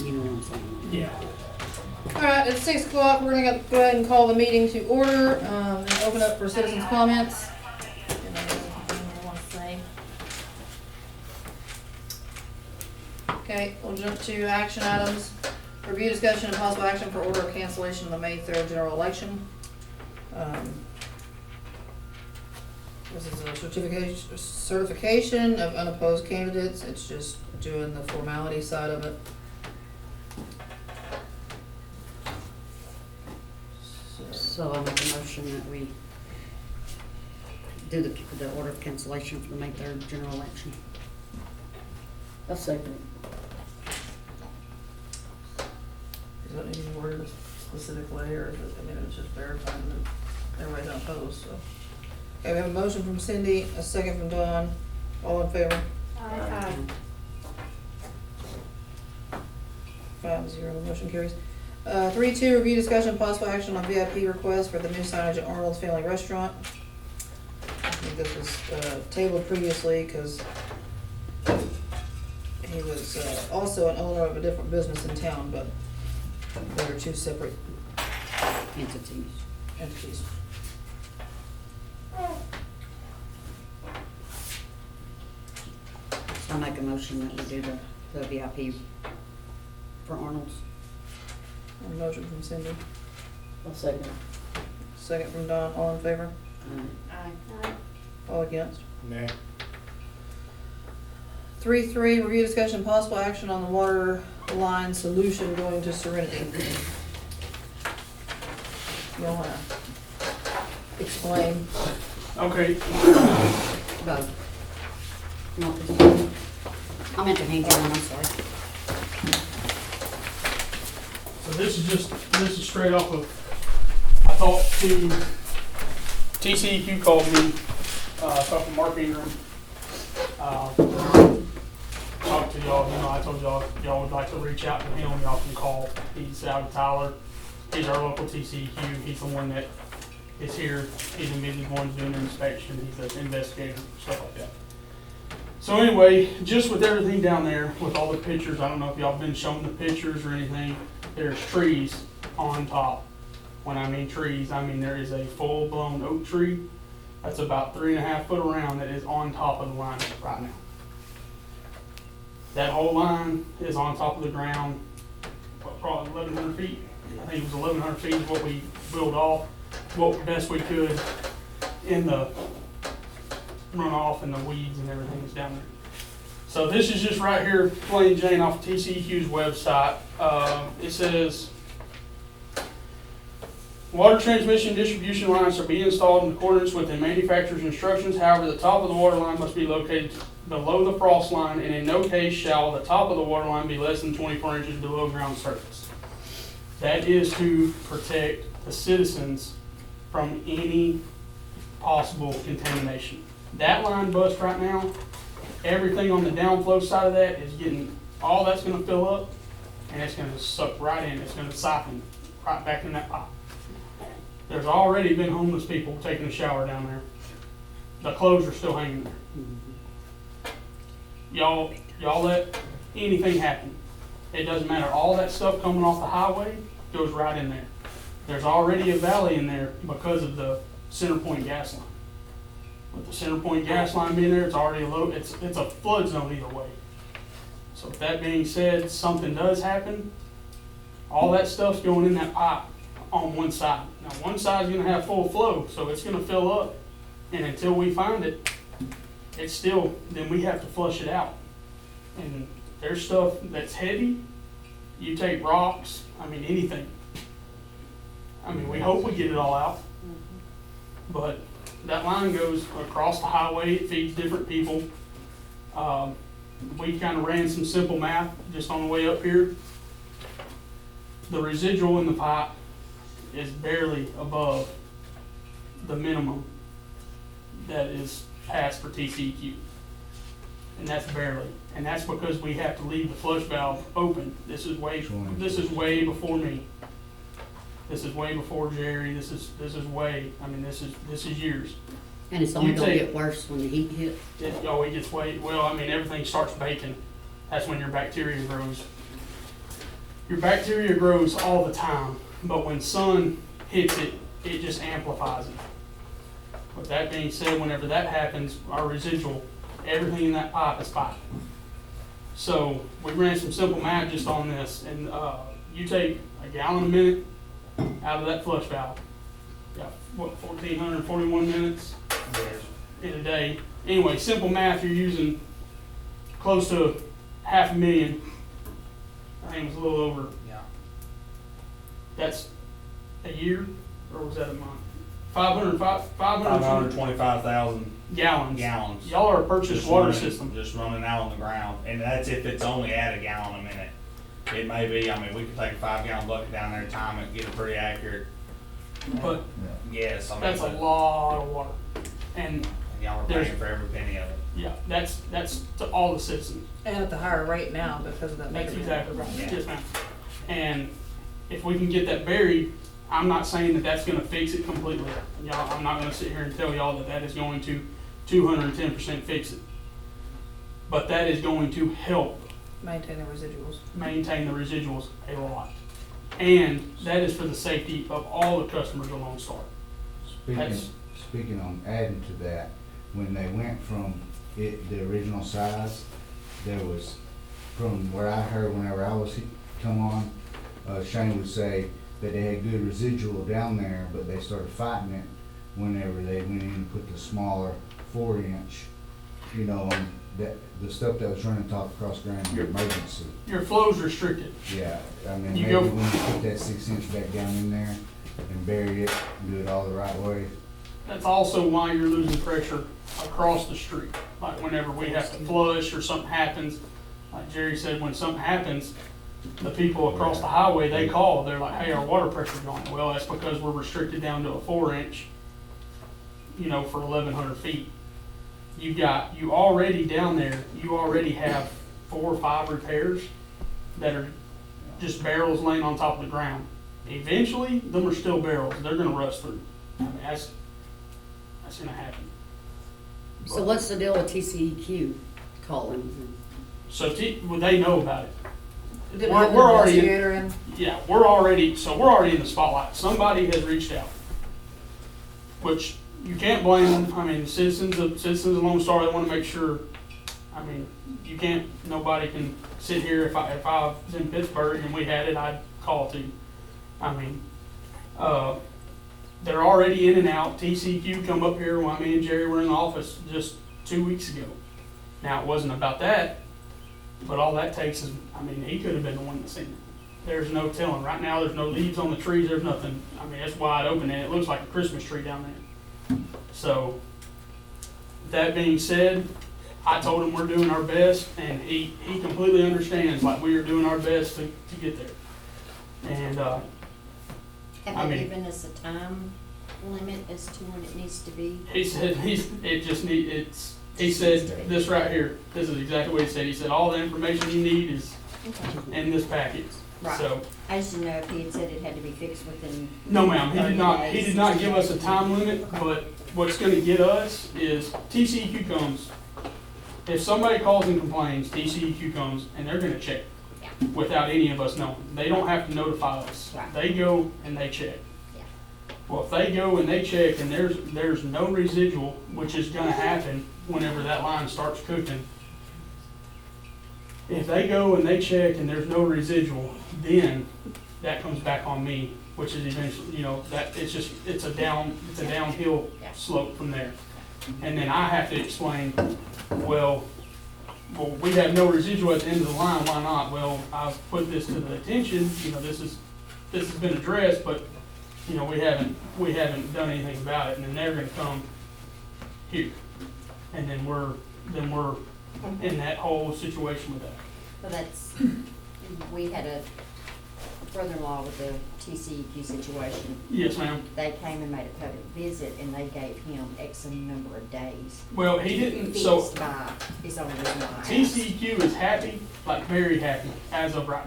You know what I'm saying? Yeah. Alright, it's 6 o'clock, we're gonna go ahead and call the meeting to order, and open up for citizens' comments. Okay, we'll jump to action items. Review, discussion, and possible action for order of cancellation of the May 3rd general election. This is a certification of unopposed candidates, it's just doing the formality side of it. So I make a motion that we do the order of cancellation for the May 3rd general election. A second. Does that need to be worded a specific way, or is it, I mean, it's just verifying that everybody's not opposed, so. Okay, we have a motion from Cindy, a second from Dawn, all in favor? Aye. 5-0, motion carries. 3-2, review, discussion, possible action on VIP request for the new signage at Arnold's Family Restaurant. I think this was tabled previously, because he was also an owner of a different business in town, but they were two separate entities. So I make a motion that we do the VIP for Arnold's. A motion from Cindy, A second. second from Dawn, all in favor? Aye. All against? Nay. 3-3, review, discussion, possible action on the water line solution going to Serenity. You wanna explain? Okay, Both. Not this one. I meant to hand you one, I'm sorry. so this is straight off of, I talked to, TCEQ called me, talked to Mark Ingram. Talked to y'all, I told y'all would like to reach out to him, y'all can call. He's out of Tyler. He's our local TCEQ. He's the one that is here. He's immediately going to do an inspection. He's an investigator, stuff like that. So anyway, just with everything down there, with all the pictures, I don't know if y'all been shown the pictures or anything, there's trees on top. When I mean trees, I mean there is a full-blown oak tree that's about 3.5 foot around that is on top of the line right now. That whole line is on top of the ground, probably 1,100 feet. I think it was 1,100 feet is what we built off, what best we could in the runoff and the weeds and everything that's down there. So this is just right here, plain Jane off TCEQ's website. It says, water transmission distribution lines are being installed in accordance with the manufacturer's instructions. However, the top of the water line must be located below the frost line, and in no case shall the top of the water line be less than 24 inches below ground surface. That is to protect the citizens from any possible contamination. That line bust right now, everything on the downflow side of that is getting, all that's gonna fill up, and it's gonna suck right in, it's gonna siphon right back in that pipe. There's already been homeless people taking a shower down there. The clothes are still hanging there. Y'all let anything happen. It doesn't matter. All that stuff coming off the highway goes right in there. There's already a valley in there because of the center point gas line. With the center point gas line being there, it's already it's a flood zone either way. So with that being said, something does happen, all that stuff's going in that pipe on one side. Now one side's gonna have full flow, so it's gonna fill up. And until we find it, it's still, then we have to flush it out. And there's stuff that's heavy. You take rocks, I mean anything. I mean, we hope we get it all out. But that line goes across the highway, it feeds different people. We kind of ran some simple math just on the way up here. The residual in the pipe is barely above the minimum that is passed for TCEQ. And that's barely. And that's because we have to leave the flush valve open. This is way before me. This is way before Jerry. This is way, I mean, this is years. And it's only You gonna take- get worse when the heat hits. It always gets way, well, I mean, everything starts baking. That's when your bacteria grows. your bacteria grows all the time, but when sun hits it, it just amplifies it. With that being said, whenever that happens, our residual, everything in that pipe is pipe. So we ran some simple math just on this, and you take a gallon a minute out of that flush valve. Got what, 1,441 minutes in a day. Anyway, simple math, you're using close to 500,000. I think it was a little over. Yeah. That's a year, or was that a month? 500 525,000 gallons. gallons. Y'all are a purchased Just water running- system. Just running out on the ground, and that's if it's only at a gallon a minute. It may be, I mean, we could take a 5-gallon bucket down there, time it, get it pretty accurate. But Yes, I mean. that's a lot of water. And Y'all are there's- paying for every penny of it. yeah, that's to all the citizens. And at the higher rate now because of that That's megawatt. exactly right. Yeah. Yes, ma'am. And if we can get that buried, I'm not saying that that's gonna fix it completely. Y'all, I'm not gonna sit here and tell y'all that that is going to 210% fix it. But that is going to help Maintain the residuals. maintain the residuals a lot. And that is for the safety of all the customers of Lone Star. That's- Speaking on adding to that, when they went from the original size, there was, from where I heard whenever I was come on, Shane would say that they had good residual down there, but they started fighting it whenever they went in and put the smaller 4-inch, you know, on that, the stuff that was running top across ground in emergency. Your flow's restricted. Yeah, I mean, You maybe go- when you put that 6-inch back down in there and bury it, do it all the right way. That's also why you're losing pressure across the street. Like whenever we have to flush or something happens, like Jerry said, when something happens, the people across the highway, they call, they're like, hey, our water pressure's going. Well, that's because we're restricted down to a 4-inch, you know, for 1,100 feet. You already down there, you already have 4 or 5 repairs that are just barrels laying on top of the ground. Eventually, them are still barrels. They're gonna rust through. I mean, that's gonna happen. So what's the deal with TCEQ calling? So well, they know about it. Did We're- have an we're already- investigator in? Yeah, we're already in the spotlight. Somebody has reached out, which you can't blame them. I mean, the citizens of Lone Star, they want to make sure. I mean, you can't. Nobody can sit here. If I was in Pittsburgh and we had it, I'd call to you. I mean, they're already in and out. TCQ come up here while me and Jerry were in the office just 2 weeks ago. Now, it wasn't about that, but all that takes is, I mean, he could have been the one that seen it. There's no telling. Right now, there's no leaves on the trees, there's nothing. I mean, it's wide open and it looks like a Christmas tree down there. So, that being said, I told him we're doing our best and he completely understands, like we are doing our best to get there. And, I Have they mean- given us a time limit as to when it needs to be? he said, he said this right here, this is exactly what he said. He said, all the information you need is Okay. in this package. Right. So, I just didn't know if he had said it had to be fixed within. no ma'am, he 30 did not, days. give us a time limit, but what's gonna get us is TCEQ comes. If somebody calls and complains, TCEQ comes and they're gonna check without any of us knowing. They don't have to notify us. Right. They go and they check. Yeah. Well, if they go and they check and there's no residual, which is gonna happen whenever that line starts cooking. If they go and they check and there's no residual, then that comes back on me, which is eventually, you know, that, it's a downhill Yeah. slope from there. And then I have to explain, well, we have no residual at the end of the line, why not? Well, I've put this to the attention, you know, this has been addressed, but, you know, we haven't done anything about it, and then they're gonna come here. And then we're in that whole situation with that. Well, that's, we had a brother-in-law with the TCEQ situation. Yes, ma'am. They came and made a public visit and they gave him X number of days. Well, he didn't, so Fixed by his own reason why I asked. TCEQ is happy, like very happy, as of right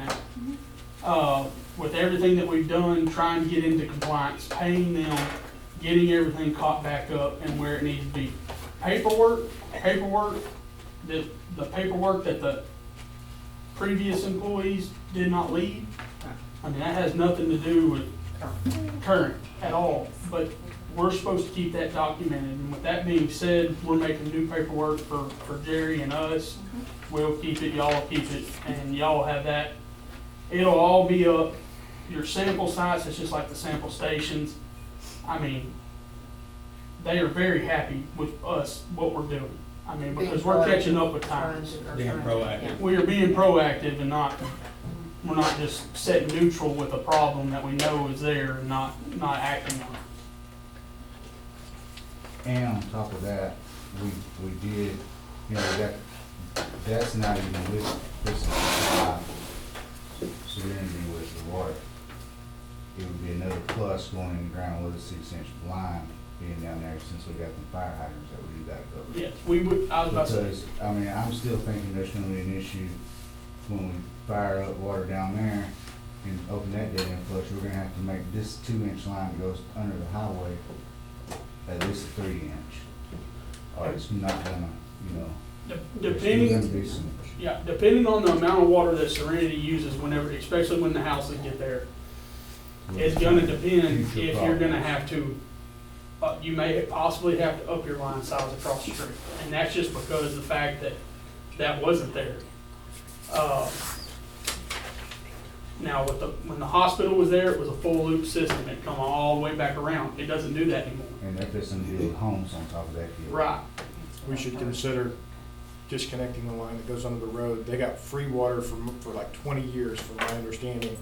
now. With everything that we've done, trying to get into compliance, paying them, getting everything caught back up and where it needs to be. Paperwork, the paperwork that the previous employees did not leave, I mean, that has nothing to do with current at all, but we're supposed to keep that documented. And with that being said, we're making new paperwork for Jerry and us. We'll keep it, y'all will keep it, and y'all will have that. It'll all be up. Your sample sites, it's just like the sample stations. I mean, they are very happy with us, what we're doing. I mean, because we're catching up with times. Being proactive. We are being proactive and not, we're not just sitting neutral with a problem that we know is there and not acting on it. And on top of that, we did, you know, that's not even with serenity with the water. It would be another plus going in the ground with a 6-inch line being down there, since we got the fire hydrants that we do gotta cover. Yes, we would, I was about to say, Because, I mean, I'm still thinking there's gonna be an issue when we fire up water down there and open that dead end flush. We're gonna have to make this 2-inch line that goes under the highway at least a 3-inch. Or it's not gonna, you know, there's still depending. gonna be some. Yeah, depending on the amount of water that Serenity uses whenever, especially when the houses get there, it's gonna depend Future if you're gonna problems. have to, you may possibly have to up your line size across the street. And that's just because of the fact that that wasn't there. Now, when the hospital was there, it was a full loop system. It come all the way back around. It doesn't do that anymore. And they're fixing to build homes on top of that deal. Right. We should consider disconnecting the line that goes under the road. They got free water for like 20 years, from my understanding.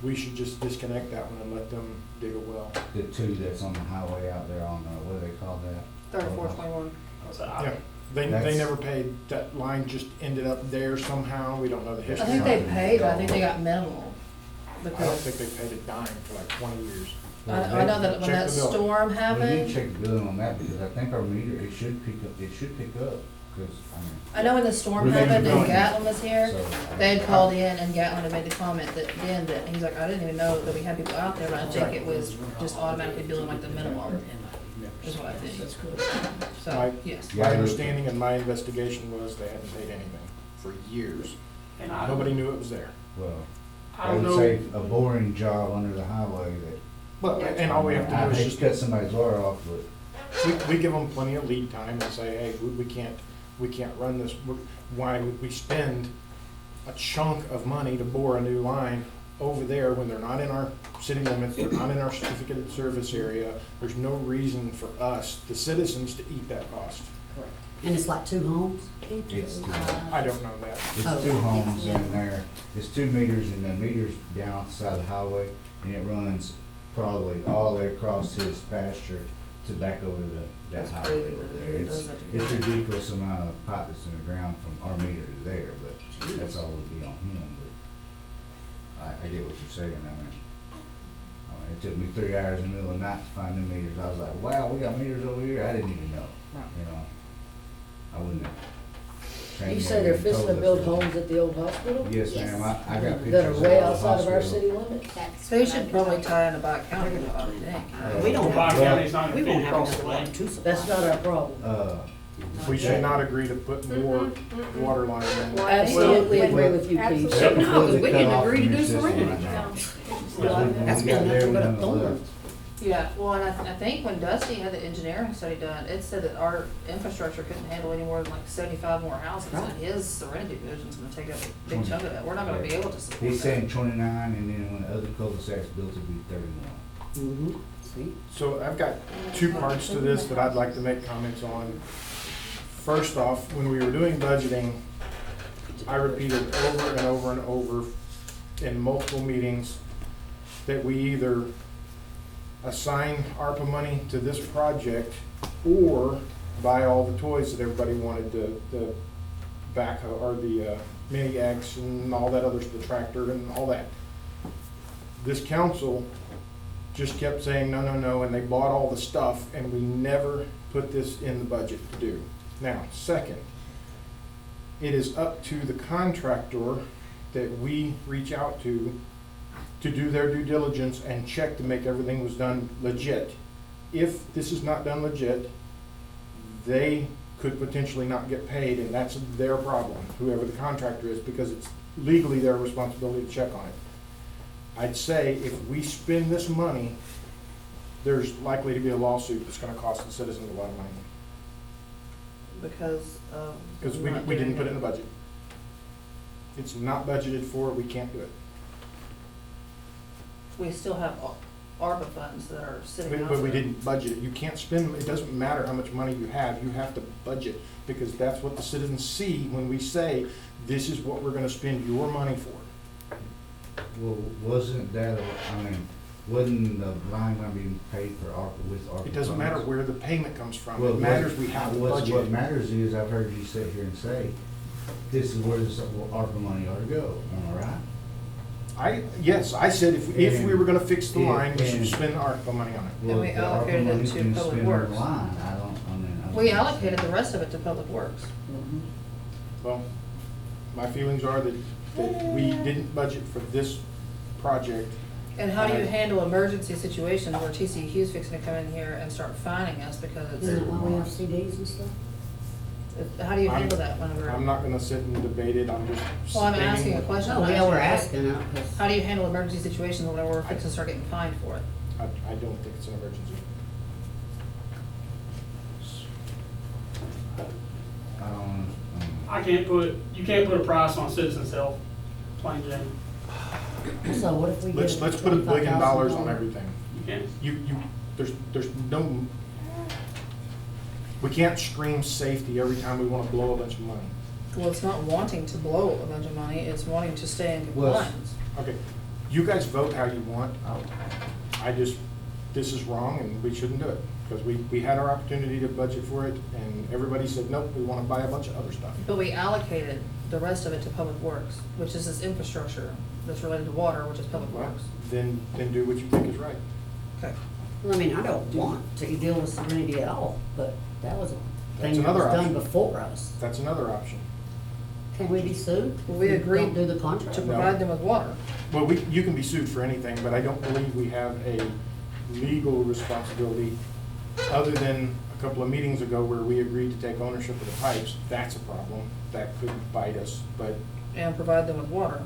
We should just disconnect that one and let them dig a well. The two that's on the highway out there on, what do they call that? 3421. So Yeah, they That's- never paid. That line just ended up there somehow. We don't know the I history. think they paid, but I think they got minimal. I don't Because think they paid a dime for like 20 years. I know that when Check that the bill. storm We did happened, check the billing on that, because I think our meter, it should pick up, because, I mean. I know when the storm We made happened the and billing. Gatlin was here, So, they had called in and Gatlin had made the comment that then, that he's like, I didn't even know that we had people out there, but I think it was just automatically billing like the minimum, is what I think. So, Right. yes. Yeah, My I looked understanding in my investigation was they hadn't paid anything for years. And Nobody knew it was there. Well, I I don't would know. say a boring job under the highway that. But, and all we have to do I'd is hate just to cut somebody's water off, but we give them plenty of lead time and say, hey, we can't run this. Why would we spend a chunk of money to bore a new line over there when they're not in our city limits, they're not in our certificated service area? There's no reason for us, the citizens, to eat that cost. And it's like 2 homes? it's, I don't know that. it's Oh, 2 homes yeah. in there. It's 2 meters, and the meter's down off the side of the highway, and it runs probably all the way across his pasture to back over to that That's highway crazy over that there. it It's does that to it's people. ridiculous amount of pipe that's in the ground from our meter to there, but that's all would be on him, but I get what you're saying, I mean, it took me 3 hours in the middle of the night to find the meters. I was like, wow, we got meters over here, I didn't even know, you know? I wouldn't have. trained You me say they're and told fixing to us build that. homes at the old hospital? Yes, Yes. ma'am, I got pictures That are of way the outside of our hospital. city limits? That's They what should I've probably been tie into Bike County, I would think. We don't Well, Bike have, County's not we gonna won't fit have across enough the water lane. to supply. That's not our problem. We should not agree to put more water line in. Absolutely Well, agree with you, Keith. No, 'cause we Cut didn't off agree to from do your system Serenity. right now. That's We got been there, nothing we but a done thorn. left. Yeah, well, and I think when Dusty had the engineering study done, it said that our infrastructure couldn't handle any more than like 75 more houses, and his Serenity division's gonna take up a big chunk of that. We're not gonna be able to support He's saying that. 29, and then when the other cul-de-sacs built, it'd be 31. Mm-hmm. See? So I've got 2 parts to this that I'd like to make comments on. First off, when we were doing budgeting, I repeated over and over and over in multiple meetings that we either assign ARPA money to this project or buy all the toys that everybody wanted, the backhoe, or the mini X and all that other, the tractor and all that. This council just kept saying, no, no, no, and they bought all the stuff, and we never put this in the budget to do. Now, second, it is up to the contractor that we reach out to do their due diligence and check to make everything was done legit. If this is not done legit, they could potentially not get paid, and that's their problem, whoever the contractor is, because it's legally their responsibility to check on it. I'd say if we spend this money, there's likely to be a lawsuit that's gonna cost the citizens a lot of money. Because of. Because we didn't put it in the budget. It's not budgeted for, we can't do it. We still have ARPA funds that are sitting out But we there. didn't budget it. You can't spend, it doesn't matter how much money you have to budget, because that's what the citizens see when we say, this is what we're gonna spend your money for. Well, wasn't that, wasn't the line gonna be paid for ARPA with ARPA? It doesn't matter funds? where the payment comes from. Well, It matters we have to What budget. matters is, I've heard you sit here and say, this is where this ARPA money ought to go, am I right? Yes, I said if we were gonna fix the line, we should And- spend ARPA money on it. And Well, we the ARPA allocated it money's to been Public spent on the Works. line. I don't. We allocated the rest of it to Public Works. Well, my feelings are that we didn't budget for this project. And how do you handle emergency situations where TCEQ is fixing to come in here and start fining us because Isn't it it's, why we have CDs and stuff? how do you handle that I'm whenever? not gonna sit and debate it, I'm just Well, I'm stating. asking a question. No, I'm yeah, we're asking, asking, because how do you handle emergency situations whenever we're fixing to start getting fined for it? I don't think it's an emergency. I don't, You can't put a price on citizens' health, plain Jane. so what if we get? Let's put $1 billion on $25,000? everything. You can't. There's no, we can't scream safety every time we wanna blow a bunch of money. Well, it's not wanting to blow a bunch of money, it's wanting to stay in Well, compliance. Okay, you guys vote how you want. This is wrong and we shouldn't do it. Because we had our opportunity to budget for it and everybody said, nope, we wanna buy a bunch of other stuff. But we allocated the rest of it to Public Works, which is this infrastructure that's related to water, which is Public Well, Works. then do what you think is right. Okay. Well, I mean, I don't want to deal with Serenity at all, but that was a That's thing that was another done option. before us. That's another option. Can we be sued? Well, we if agreed Don't do the contract? To provide them with water. Well, you can be sued for anything, but I don't believe we have a legal responsibility other than a couple of meetings ago where we agreed to take ownership of the pipes. That's a problem. That could bite us, but And provide them with water.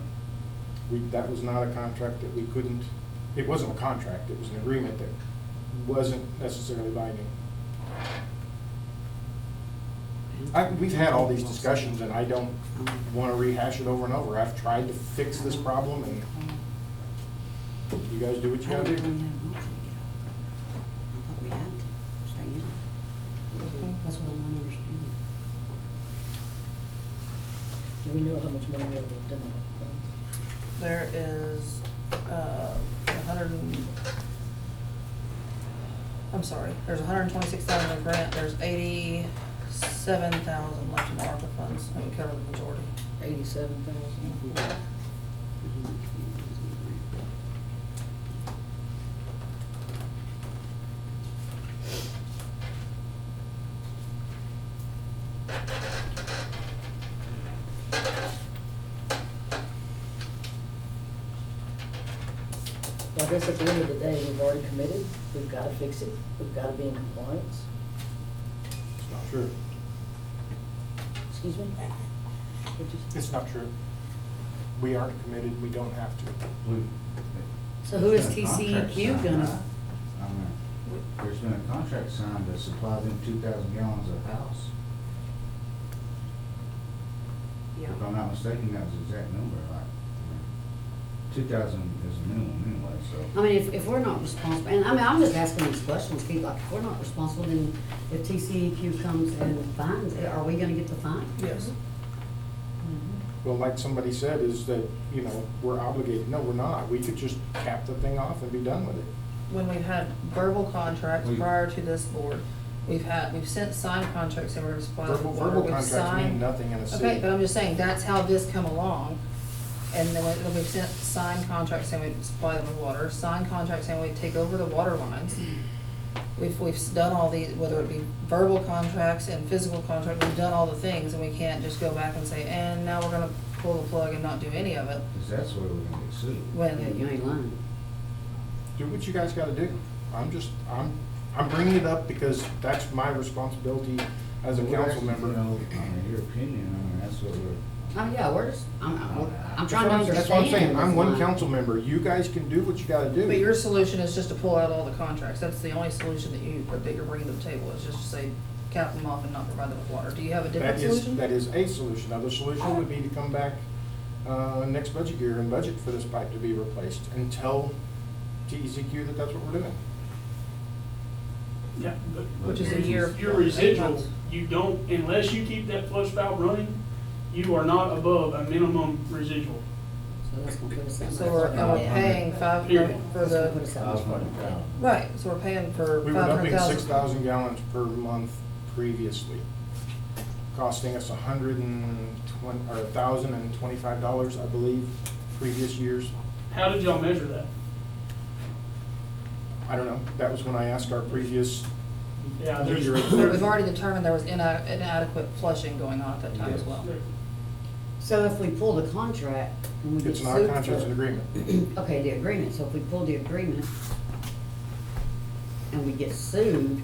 that was not a contract that we couldn't, it wasn't a contract, it was an agreement that wasn't necessarily binding. We've had all these discussions and I don't want to rehash it over and over. I've tried to fix this problem and you guys do what you I gotta don't really do. have an option to get out. I thought we had to stay in. That's what I'm not understanding. Do we know how much money we have left in it? There is, there's 126,000 in grant, there's 87,000 left in ARPA funds, and we covered the majority. 87,000. Well, I guess at the end of the day, we've already committed, we've gotta fix it, we've gotta be in compliance. It's not true. Excuse me? What'd you say? It's not true. We aren't committed, we don't have to. So who is There's been a contract TCEQ signed, gonna? right? I mean, there's been a contract signed to supply them 2,000 gallons of house. Yeah. If I'm not mistaken, that was the exact number, like, 2,000 is the minimum anyway, so. I mean, if we're not responsible, and I mean, I'm just asking these questions, Keith, like, if we're not responsible, then if TCEQ comes and fines, are we gonna get the fine? Yes. Well, like somebody said, is that, we're obligated. No, we're not. We could just cap the thing off and be done with it. When we've had verbal contracts We- prior to this board, we've sent signed contracts saying we're gonna supply them with water. Verbal We've contracts mean signed- nothing in a city. Okay, but I'm just saying, that's how this come along. And then we've sent signed contracts saying we'd supply them with water, signed contracts saying we'd take over the water lines. We've done all these, whether it be verbal contracts and physical contracts, we've done all the things, and we can't just go back and say, and now we're gonna pull the plug and not do any of it, Because that's where we're gonna get sued. Yeah, you when, ain't lying. Do what you guys gotta do. I'm bringing it up because that's my responsibility as a We're council asking, member. Your opinion, I mean, that's what we're, Oh, yeah, we're just, I'm trying to understand. That's what I'm saying, I'm one why. council member, you guys can do what you gotta do. But your solution is just to pull out all the contracts, that's the only solution that you're bringing to the table, is just to say, cap them off and not provide them with water. Do you have a different solution? That is a solution. Now, the solution would be to come back, next budget year and budget for this pipe to be replaced and tell TECQ that that's what we're doing. Yeah, but Which is a year. your 8 residual, months. you don't, unless you keep that flush valve running, you are not above a minimum residual. So that's gonna put us that So much. we're, and we're paying five, Period. for That's gonna put the, us that much. right, so we're paying for We were 500,000. dumping 6,000 gallons per month previously, costing us $1,025, I believe, previous years. How did y'all measure that? I don't know. That was when I asked our previous Yeah, there's. leader. But we've already determined there was inadequate flushing going on at that time as Yes. well. So if we pull the contract and we get It's sued not a contract, it's for- an agreement. Okay, the agreement, so if we pull the agreement and we get sued,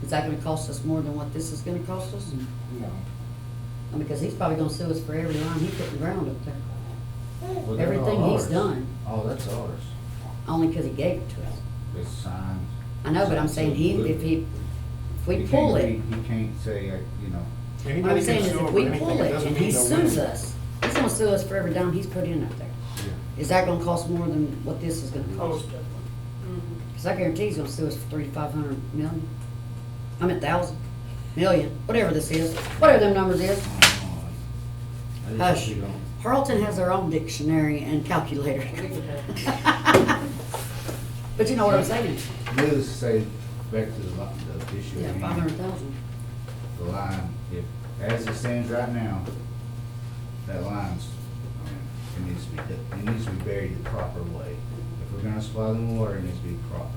is that gonna cost us more than what this is gonna cost us? No. Because he's probably gonna sue us for every line he put in the ground up there, Well, they're everything all he's ours. done, Oh, that's ours. only because he gave it to us. It's signed. I know, but I'm saying if we You pull can't it, be- You can't say, what what Anybody I'm can saying is sue if over we anything, pull it it doesn't and mean he they'll sues win. us, he's gonna sue us for every dime he's put in up there. Yeah. Is that gonna cost more than what this is gonna Oh, cost? definitely. Because I guarantee he's gonna sue us for 3,500 million. I mean, 1,000, million, whatever this is, whatever them numbers is. I Hush. just, you know, Harleton has their own dictionary and calculator. But you know what I'm saying? needless to say, back to the issue Yeah, at hand, 500,000. the line, if, as it stands right now, that line's, it needs to be, it needs to be buried the proper way. If we're gonna supply them water, it needs to be proper.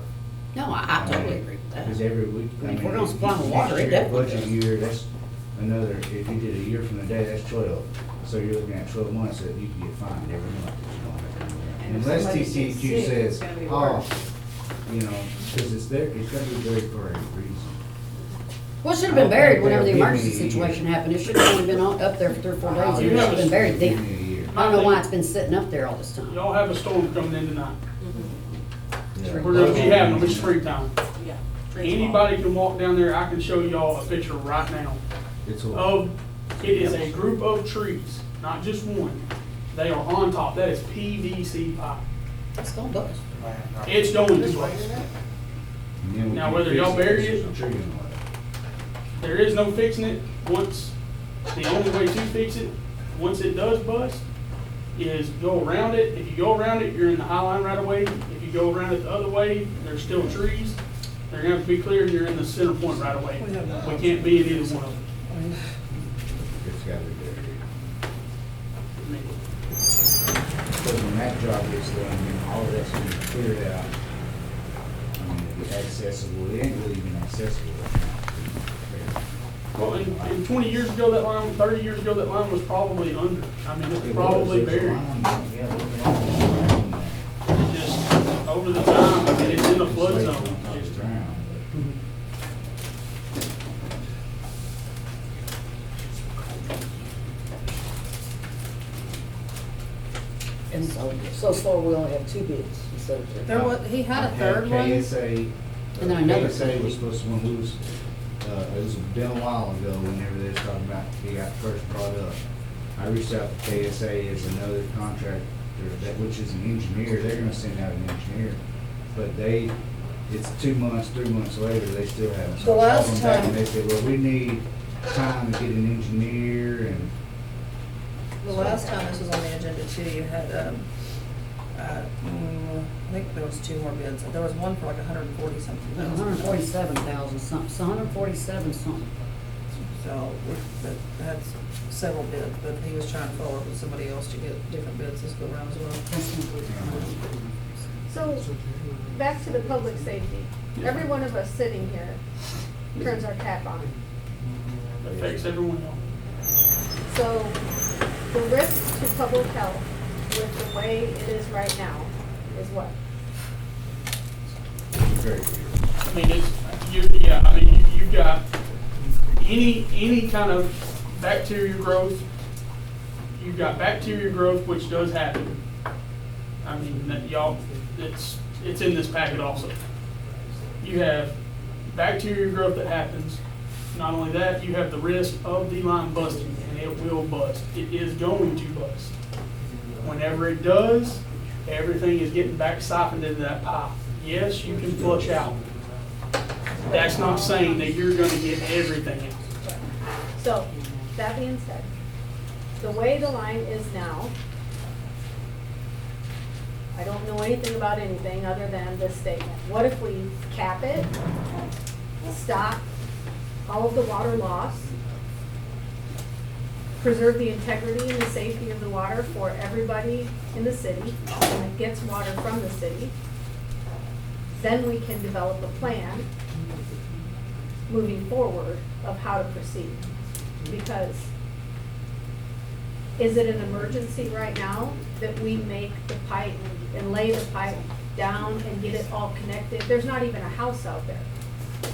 No, I totally agree with that. Because every week, I mean, if we're gonna supply them water, it next year, definitely budget does. year, that's another, if you did a year from the day, that's 12. So you're looking at 12 months that you can get fined every month. that you don't have to do that. And if Unless somebody gets TCEQ sick, says, it's gonna be oh, worse. you know, because it's there, it's gotta be buried for a reason. Well, it should have been buried whenever the Give me a emergency year. situation happened. It should have only been up there for 3 or 4 days. It should have been buried Give me then. a year. I don't know why it's been sitting up there all this time. Y'all have a storm coming in tonight. Yeah. We're gonna be having them, it's springtime. Yeah. Anybody can walk down there, I can show y'all a picture right now It's a, it is a group of trees, not just one. They are on top, that is PVC pipe. It's gonna bust. It's going to bust. and then we Now, can whether fix y'all bury it's it- just a tree and what. There is no fixing it. The only way to fix it, once it does bust, is go around it. If you go around it, you're in the high line right away. If you go around it the other way, there's still trees. They're gonna have to be clear, and you're in the center point right away. We have no We can't be in either one of them. It's gotta be buried. I mean, Because when that job gets done, then all of that's gonna be cleared out. I mean, it'll be accessible, it ain't really even accessible right now. Well, and 20 years ago, that line, 30 years ago, that line was probably under. I mean, it was It probably was, there's a buried. line, yeah, there's a line there. Just over the time, I mean, it's in a flood It's zone. on top of the ground, And so far, we only have 2 bids instead of 3. There was, he had a I third one. KSA, And then another KSA was supposed to, when we was, it was been a while ago, whenever they was talking about, he got first brought up. I reached out to KSA as another contractor, that, which is an engineer, they're gonna send out an engineer. But they, it's 2 months, 3 months later, they still haven't. So The I called last them back time- And they said, well, we need time to get an engineer and. The last time this was on the agenda too, you had, I think there was 2 more bids. There was one for like 140 something. 147,000 something, it's 147 something. So, we had several bids, but he was trying to follow up with somebody else to get different bids this go around as well. So, back to the public safety. Every one of us sitting here turns our cap on. Affects everyone else. So, the risk to public health with the way it is right now is what? Very good. I mean, I mean, you've got any kind of bacteria growth, you've got bacteria growth, which does happen. I mean, that y'all, it's in this packet also. You have bacteria growth that happens. Not only that, you have the risk of the line busting, and it will bust. It is going to bust. Whenever it does, everything is getting back siphoned into that pipe. Yes, you can flush out. That's not saying that you're gonna get everything out. So, that being said, the way the line is now, I don't know anything about anything other than this statement. What if we cap it, stop all of the water loss, preserve the integrity and the safety of the water for everybody in the city that gets water from the city? Then we can develop a plan moving forward of how to proceed. Because is it an emergency right now that we make the pipe and lay the pipe down and get it all connected? There's not even a house out there.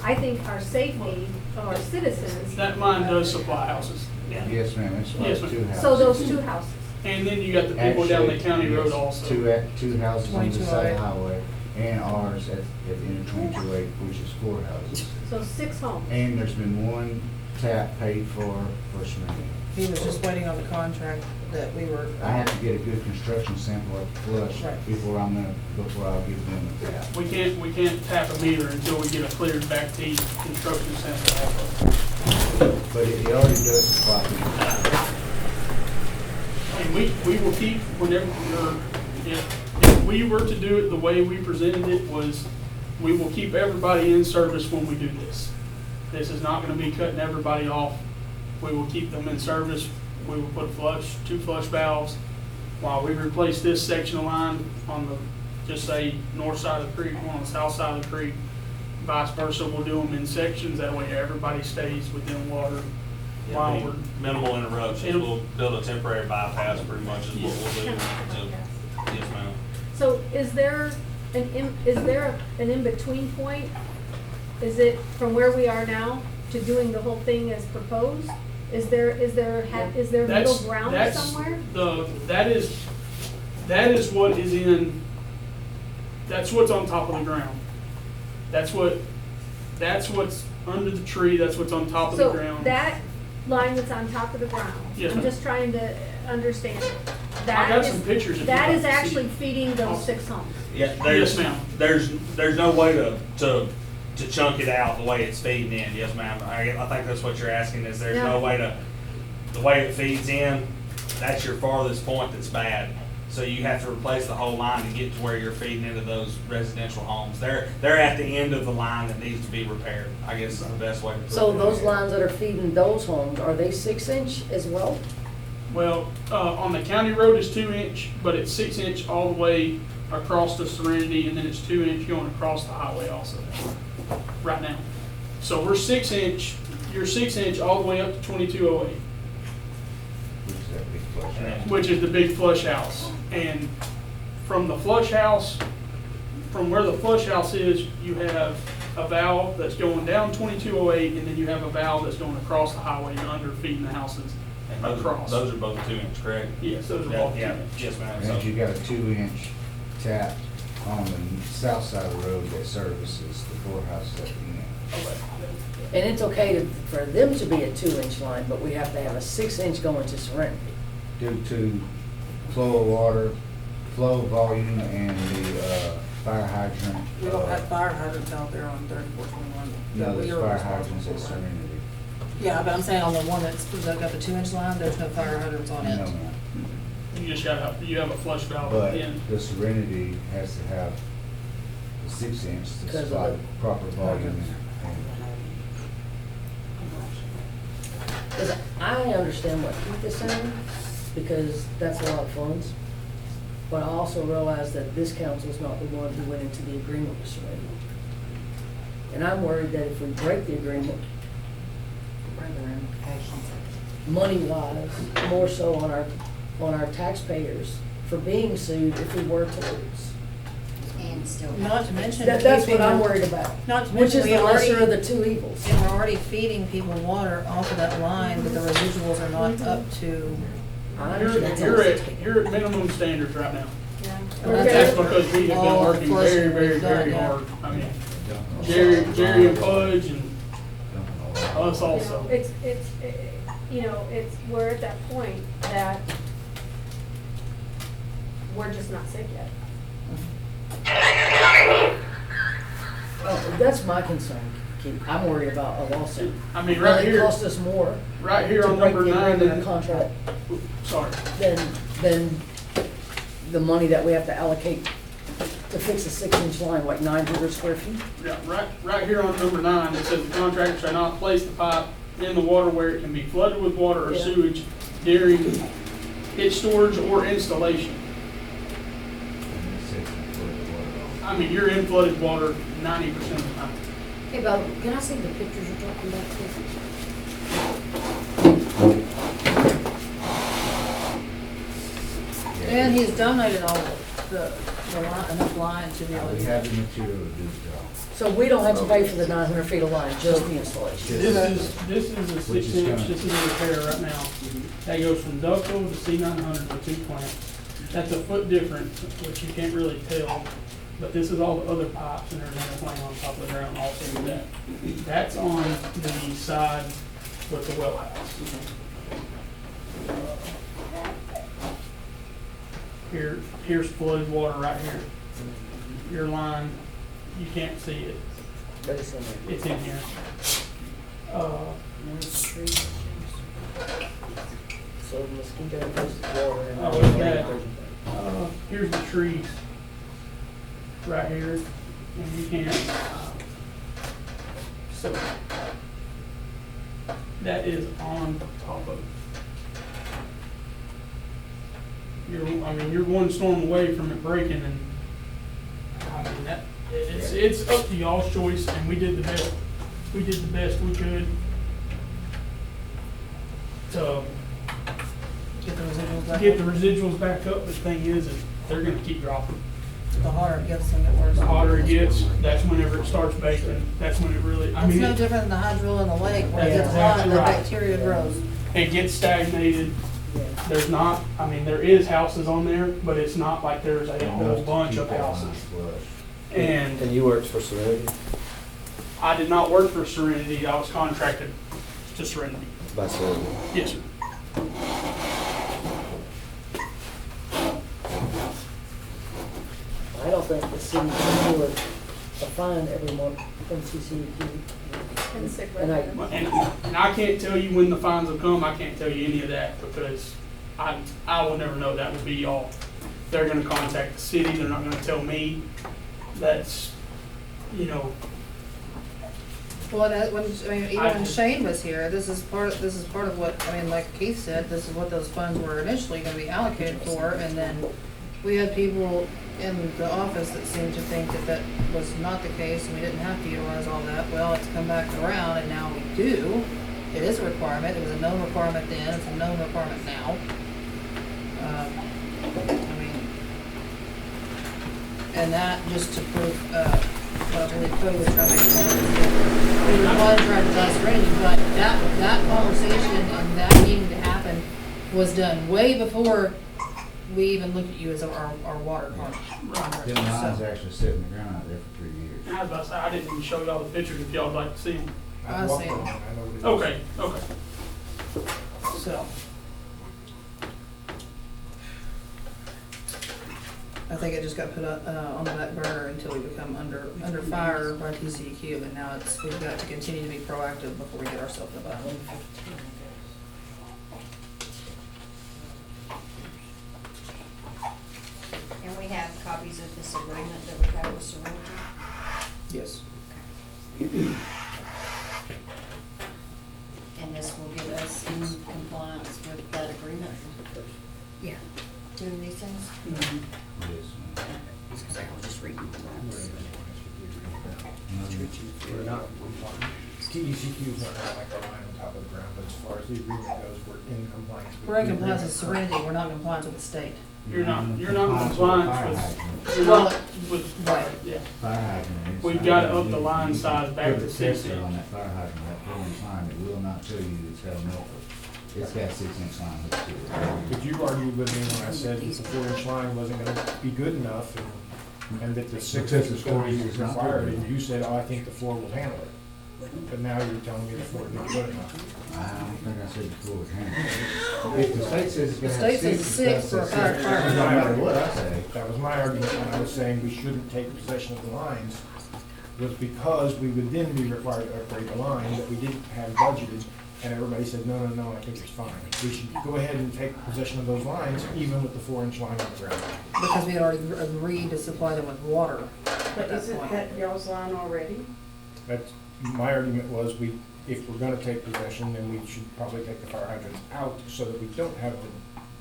I think our safety of our citizens. That line does supply houses. Yes, ma'am, it's Yes, like ma'am. 2 houses. So those 2 houses. And then you got the people down the Actually, county road yes, also. Two houses on the side of 2208. the highway, and ours at the end of 2208, which is 4 houses. So 6 homes. And there's been 1 tap paid for Serenity. He was just waiting on the contract that we were. I have to get a good construction sample of flush Right. before I'll give them the tap. We can't tap a meter until we get a cleared back teeth construction sample also. But it already does supply me. And we will keep, whenever, if we were to do it the way we presented it, was we will keep everybody in service when we do this. This is not gonna be cutting everybody off. We will keep them in service. We will put 2 flush valves while we replace this section of line on the, just say, north side of the creek, one on the south side of the creek. Vice versa, we'll do them in sections, that way everybody stays within water while we're. Minimal interruptions, we'll build a temporary bypass pretty much is what we'll do. Yes, ma'am. So is there an in-between point? Is it from where we are now to doing the whole thing as proposed? Is there middle That's- ground that's somewhere? That is what is in, that's what's on top of the ground. That's what's under the tree, that's what's on top of the So ground. that line that's on top of the ground, Yes, I'm ma'am. just trying to understand it. I That got is- some pictures if you'd That like is to see. actually feeding those 6 homes. Yeah, Yes, ma'am. there's no way to chunk it out the way it's feeding in, yes, ma'am. I think that's what you're asking, is there's no Yeah. way to, the way it feeds in, that's your farthest point that's bad. So you have to replace the whole line to get to where you're feeding into those residential homes. They're at the end of the line that needs to be repaired, I guess is the best way to put it. So those lines that are feeding those homes, are they 6-inch as well? Well, on the county road is 2-inch, but it's 6-inch all the way across the Serenity, and then it's 2-inch going across the highway also, right now. So we're 6-inch, you're 6-inch all the way up to 2208. Which is that big flush house. Which is the big flush house. And from the flush house, from where the flush house is, you have a valve that's going down 2208, and then you have a valve that's going across the highway and under feeding the houses And those- across. Those are both 2-inch, correct? Yes, those are both Yeah, 2-inch. yes, ma'am. And So- you got a 2-inch tap on the south side of the road that services the 4 houses at the end. And it's okay for them to be a 2-inch line, but we have to have a 6-inch going to Serenity. Due to flow of water, flow volume, and the fire hydrant. We don't have fire hydrants out there on 3421. No, there's We are fire responsible hydrants at for. Serenity. Yeah, but I'm saying on the one that's got the 2-inch line, there's no fire hydrants on No, it. ma'am. You just you have a flush valve at But the end. the Serenity has to have the 6-inch to Because of supply the- proper volume. and- Because I understand what Keith is saying, because that's a lot of funds. But I also realize that this council is not the one who went into the agreement with Serenity. And I'm worried that if we break the agreement, money-wise, more so on our taxpayers for being sued if we were to lose. And still. Not to mention. That's what I'm keeping- worried about. Not to Which mention is we the lesser already- of the 2 evils. And we're already feeding people water off of that line, but the residuals are not up to I You're, understand. you're at minimum standards right now. Yeah. That's because we have been All working flushing very, very, we've done, very yeah. hard. I mean, Jerry and Pudge and us You know, also. you know, we're at that point that we're just not sick yet. Oh, that's my concern, Keith. I'm worried about a lawsuit. I mean, Will right it here, cost us more right here to on break number the 9, agreement or contract sorry. than the money that we have to allocate to fix a 6-inch line, like 900 square feet? Yeah, right here on number 9, it says the contractor shall not place the pipe in the water where it can be flooded with water or Yeah. sewage during its storage or installation. I mean, you're in flooded water 90% of the time. Hey, Bob, can I see the pictures you're talking about, please? And he's donated all the line, enough line to be able to We do have that. the material to do the job. So we don't have to pay for the 900 feet of line, just the installation? This is a Which is 6-inch, coming. this is a repair right now. That goes from ductile to C900 with 2 clamps. That's a foot difference, which you can't really tell, but this is all the other pipes and there's another line on top of the ground also with that. That's on the side with the well house. Here's flooded water right here. Your line, you can't see it, But it's in there. it's in here. There's the tree. So the mosquito goes to the water and. Oh, look at that. Here's the trees, right here, and you can't, so, that is on top of it. You're one storm away from it breaking, and, I mean, it's up to y'all's choice, and we did the best we could to Get the residuals back get the up. residuals back up. The thing is they're gonna keep dropping. The hotter it gets, the worse. The hotter it gets, that's whenever it starts baking, that's when it really, I It's mean, no different than the hydro in the lake, where it That's gets hot and the exactly right. bacteria grows. it gets stagnated. Yeah. There's not, I mean, there is houses on there, but it's not like there's a whole bunch of houses. And And you worked for Serenity? I did not work for Serenity, I was contracted to Serenity. By Serenity. Yes, sir. I don't think the city can afford a fine every month from CCEQ. And sick And I- residents. And I can't tell you when the fines will come, I can't tell you any of that, because I will never know, that would be y'all. They're gonna contact the city, they're not gonna tell me. That's, you know, Well, even I when just- Shane was here, this is part of what, I mean, like Keith said, this is what those funds were initially gonna be allocated for, and then we had people in the office that seemed to think that that was not the case, and we didn't have to utilize all that. Well, it's come back around, and now we do. It is a requirement, it was a known requirement then, it's a known requirement now. I mean, and that, just to prove, what I believe Cody was trying to make a point, we were one trying to tell Serenity, but that conversation and that needing to happen was done way before we even looked at you as our water contract. Them lines So, actually sit in the ground out there for 3 years. I was about to say, I didn't even show y'all the pictures if y'all would like to see them. I see. Okay. So, I think it just got put on the back burner until we become under fire by TCEQ, and now we've got to continue to be proactive before we get ourselves in a bind. And we have copies of this agreement that we have with Serenity. Yes. And this will get us in compliance with that agreement. Yeah. Doing these things. Yes, ma'am. I was just reading. We're not, TDCQ is not like a line on top of the ground, but as far as the agreement goes, we're in compliance. with We're in the compliance with agreement. Serenity, we're not in compliance with the state. you're not in Compliance compliance with with, fire you're not with, Right. yeah. Fire hydrant. We've got to up the line size back to 6 Put a tester on inch. that fire hydrant, that 4-inch line, it will not tell you it's had a melt. It's got 6-inch line hooked to it. But you argued with me when I said that the 4-inch line wasn't gonna be good enough and that the 6 inch was gonna be required, and you said, oh, I think the 4 will handle it. But now you're telling me the 4 isn't good enough. I don't think I said the 4 was handled. If the state says it's The gonna have state says 6, six for a it's fire got 6. department. No matter what I say. That was my argument when I was saying we shouldn't take possession of the lines, was because we would then be required to upgrade the line that we didn't have budgeted, and everybody said, no, no, no, I think it's fine. We should go ahead and take possession of those lines, even with the 4-inch line on the ground. Because we had already agreed to supply them with water at But that isn't point. that y'all's line already? That's, my argument was, if we're gonna take possession, then we should probably take the fire hydrants out, so that we don't have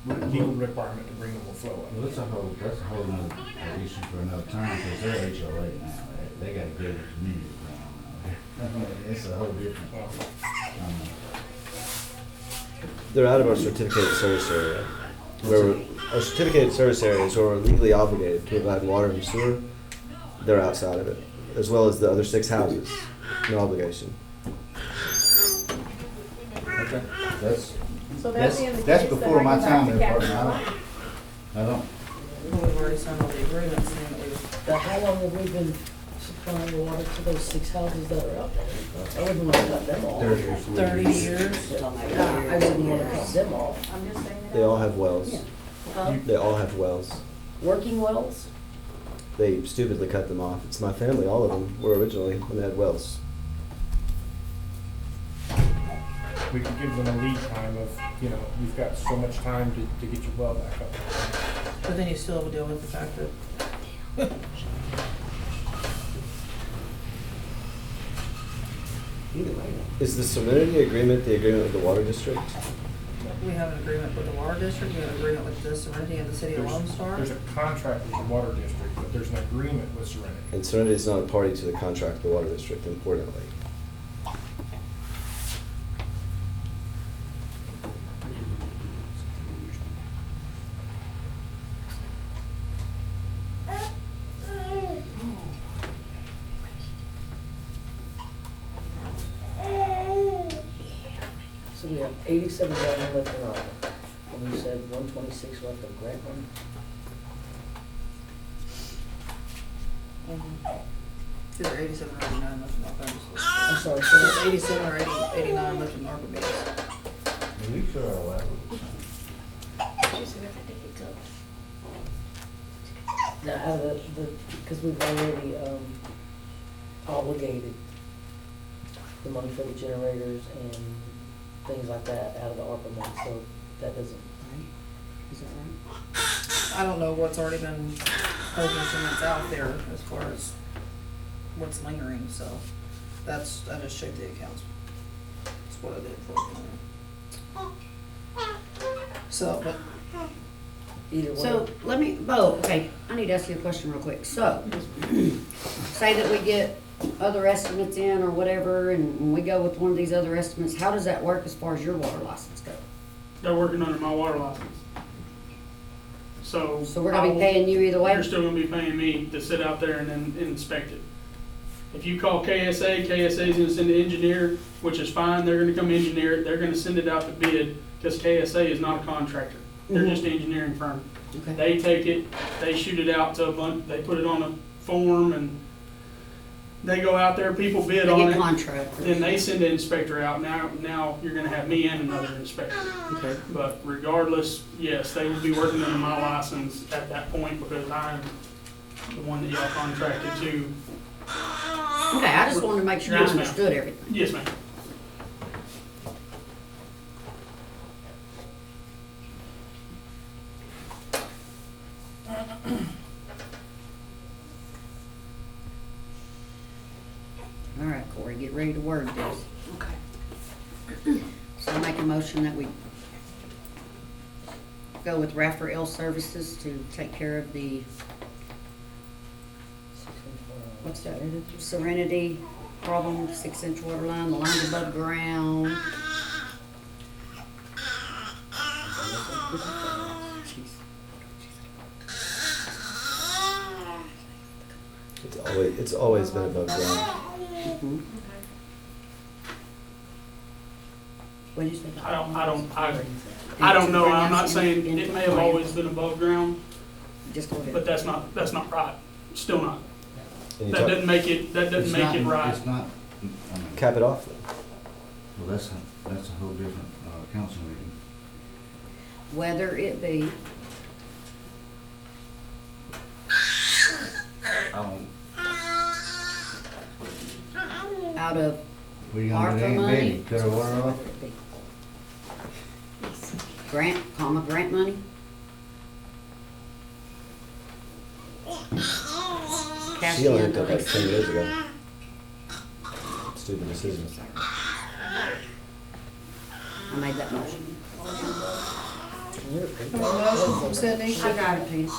the legal requirement to bring them with flow up. Well, that's a whole nother issue for another time, because they're HOA now. They got a good community going on. It's a whole different, They're out of our certificated service area. Our certificated service areas where we're legally obligated to provide water and sewer, they're outside of it, as well as the other 6 houses. No obligation. okay, that's, So that being the that's case, then before I my go back time to there, Captain partner. Line. I don't, We've already signed all the agreements saying that we would. Now, how long have we been supplying water to those 6 houses that are out there? I wouldn't want to cut them off. 30 years. I wouldn't want to cut them off. I'm just saying that. They all have wells. Huh? They all have wells. Working wells? They stupidly cut them off. It's my family, all of them were originally when they had wells. We could give them a lead time of, you've got so much time to get your well back up. But then you still have to deal with the fact that Is the Serenity agreement the agreement with the water district? we have an agreement with the water district, we have an agreement with the Serenity and the city of Lone Star. There's a contract with the water district, but there's an agreement with Serenity. And Serenity is not a party to the contract with the water district, importantly. So we have 87,000 left in ARPA. And we said 126 left of grant money. Either 87 or 89 left in ARPA. I'm sorry, So so there's 87 or 89 left in ARPA bills. we sure are allowed. now out of because we've already obligated the money for the generators and things like that out of the ARPA money, so that doesn't. Is that right? I don't know what's already been purchased and that's out there as far as what's lingering, so I just checked the accounts. That's what I did for it. So, but Either way. So, let me, okay, I need to ask you a question real quick. So, say that we get other estimates in or whatever, and when we go with one of these other estimates, how does that work as far as your water license goes? They're working under my water license. So. So we're gonna be paying you either way? You're still gonna be paying me to sit out there and then inspect it. If you call KSA, KSA's gonna send an engineer, which is fine, they're gonna come engineer it, they're gonna send it out to bid, because KSA is not a contractor. They're just an engineering firm. Okay. They take it, they shoot it out to a bunch, they put it on a form, and they go out there, people bid They on get it. contractors. Then they send an inspector out. Now you're gonna have me and another inspector. Okay. But regardless, yes, they will be working under my license at that point because I'm the one that y'all contracted to. Okay, I just wanted to make sure I Yes, ma'am. understood everything. Yes, ma'am. All right, Corey, get ready to word this. Okay. So I make a motion that we go with Rafter Services to take care of the, what's that, Serenity problem, 6-inch water line, the line above ground. It's always been above ground. Mhm. What did you say? I don't know, I'm not saying, it may have always been above ground, Just go ahead. but that's not right, still not. And you That talk- doesn't make it, It's not- right. It's not, I mean, cap it off then. well, that's a whole different, council meeting. Whether it be, I don't, out of what are you gonna do, ARPA Aunt money. Betty, cut her water off? grant money. Cash She only in, looked up like release. 10 years ago. Stupid decision. I made that motion. Motion from Cindy. I got it, Tina.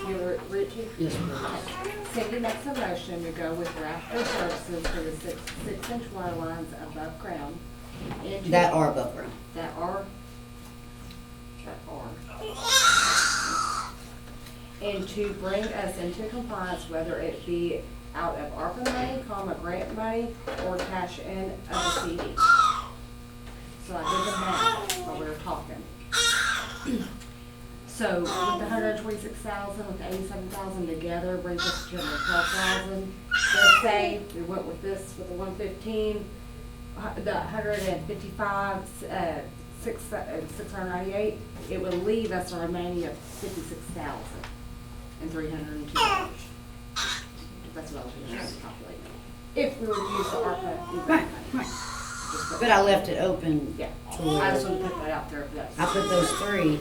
You're Richie? Yes, ma'am. Cindy makes a motion to go with Rafter Services for the 6-inch water lines above ground. into- That are above ground. That are. And to bring us into compliance, whether it be out of ARPA money, grant money, or cash in of the CD. So I did the math while we were talking. So with the 126,000 with the 87,000 together brings us to 12,000. Let's say we went with this with the 115, the 155, 698. It would leave us a remaining of $56,302. That's what I was going to calculate. If we were to use the ARPA. Right, right. But I left it open. Yeah, to I just where want to put that out there. I put those three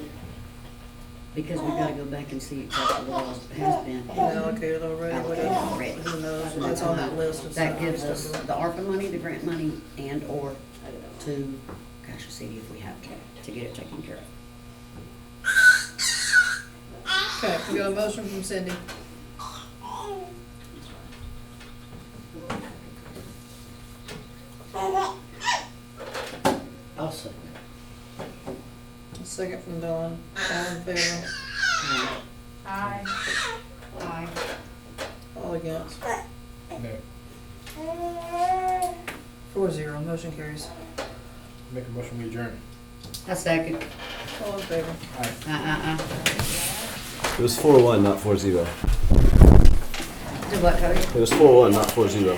because we gotta go back and see exactly what else has been. Allocated already, Allocated whatever. already. Who knows So what's on that list and That stuff. gives us the ARPA money, the grant money, and or to cash a CD if we have to get it taken care of. Okay, we got a motion from Cindy. I'll second. A second from Dawn. All in favor? Aye. Aye. All against? No. 4-0, motion carries. Make a motion, we adjourn. I second. All in favor? It was 4-1, not 4-0. Do what, Cody? It was 4-1, not 4-0.